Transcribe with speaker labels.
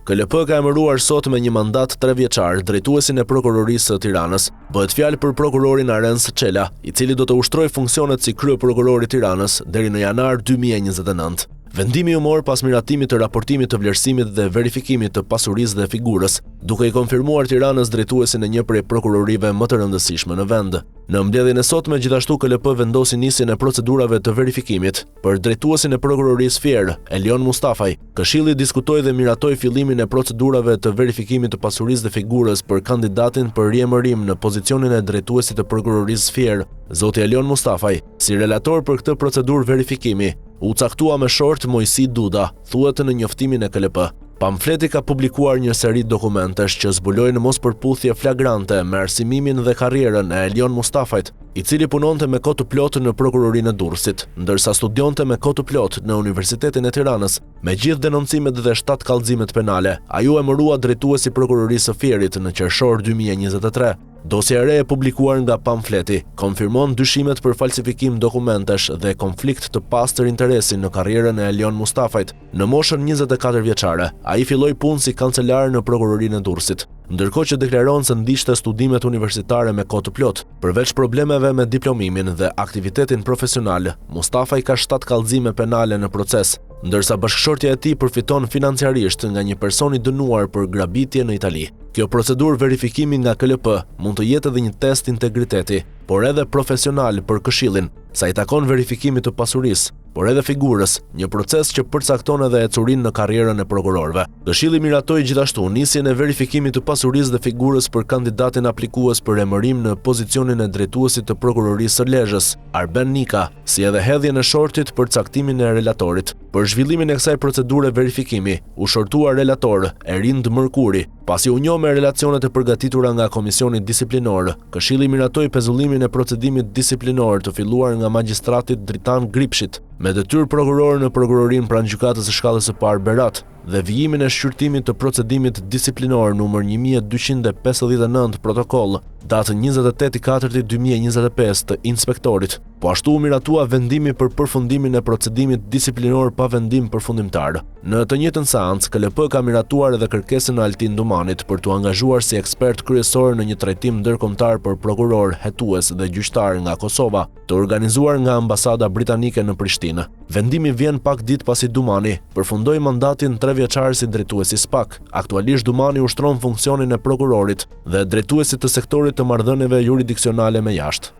Speaker 1: KLP ka emëruar sot me një mandat 3 vjeçar drejtuesin e prokurorisë së Tiranës. Bëhet fjalë për prokurorin Arens Çela, i cili do të ushtrojë funksionet si kryeprokuror i Tiranës deri në janar 2029. Vendimi u mor pas miratimit të raportimit të vlerësimit dhe verifikimit të pasurisë dhe figurës, duke i konfirmuar Tiranës drejtuesin e një prej prokurorive më të rëndësishme në vend. Në mbledhjen e sotme gjithashtu KLP vendosi nisjen e procedurave të verifikimit për drejtuesin e prokurorisë Fier, Elion Mustafaj. Këshilli diskutoi dhe miratoi fillimin e procedurave të verifikimit të pasurisë dhe figurës për kandidatin për riemërim në pozicionin e drejtuesit të prokurorisë Fier, zoti Elion Mustafaj. Si relator për këtë procedurë verifikimi, u caktua me short Mojsi Duda, thuhet në njoftimin e KLP. Pamfleti ka publikuar një seri dokumentesh që zbulojnë mospërputhje flagrante me arsimimin dhe karrierën e Elion Mustafajt, i cili punonte me kohë të plotë në prokurorinë e Durrësit, ndërsa studionte me kohë të plotë në Universitetin e Tiranës. Me gjithë denoncimet dhe 7 kallëzimet penale, ai u emërua drejtuesi prokurorisë së Fierit në qershor 2023. Dosja e re e publikuar nga pamfleti konfirmon dyshimet për falsifikim dokumentesh dhe konflikt të pastër interesi në karrierën e Elion Mustafajt. Në moshën 24 vjeçare, ai filloi punë si kancelar në prokurorinë e Durrësit, ndërkohë që deklaron se ndiqte studimet universitare me kohë të plotë. Përveç problemeve me diplomimin dhe aktivitetin profesional, Mustafaj ka 7 kallëzime penale në proces, ndërsa bashkëshortja e tij përfiton financiarisht nga një person i dënuar për grabitje në Itali. Kjo procedurë verifikimi nga KLP mund të jetë edhe një test integriteti, por edhe profesional për Këshillin, sa i takon verifikimit të pasurisë, por edhe figurës, një proces që përcakton edhe ecurinë në karrierën e prokurorëve. Këshilli miratoi gjithashtu nisjen e verifikimit të pasurisë dhe figurës për kandidatin aplikues për emërim në pozicionin e drejtuesit të prokurorisë së Lezhës, Arben Nika, si edhe hedhjen e shortit për caktimin e relatorit. Për zhvillimin e kësaj procedure verifikimi, u shortua relator Erind Mërkuri. Pasi u njoh me relacionet e përgatitura nga Komisioni Disiplinor, Këshilli miratoi pezullimin e procedimit disiplinor të filluar nga magjistratit Dritan Gripshit, me detyrë prokuror në prokurorinë pranë gjykatës së shkallës së parë Berat, dhe vijimin e shqyrtimit të procedimit disiplinor numër 1259 protokoll, datë 28/4/2025 të inspektorit. Po ashtu u miratua vendimi për përfundimin e procedimit disiplinor pa vendim përfundimtar. Në të njëjtën seancë, KLP ka miratuar edhe kërkesën e Altin Dumanit për t'u angazhuar si ekspert kryesor në një trajtim ndërkombëtar për prokuror, hetues dhe gjyqtar nga Kosova, të organizuar nga Ambasada Britanike në Prishtinë. Vendimi vjen pak ditë pasi Dumani përfundoi mandatin 3 vjeçar si drejtuesi SPAK. Aktualisht Dumani ushtron funksionin e prokurorit dhe drejtuesit të sektorit të marrëdhënieve juridiksionale me jashtë.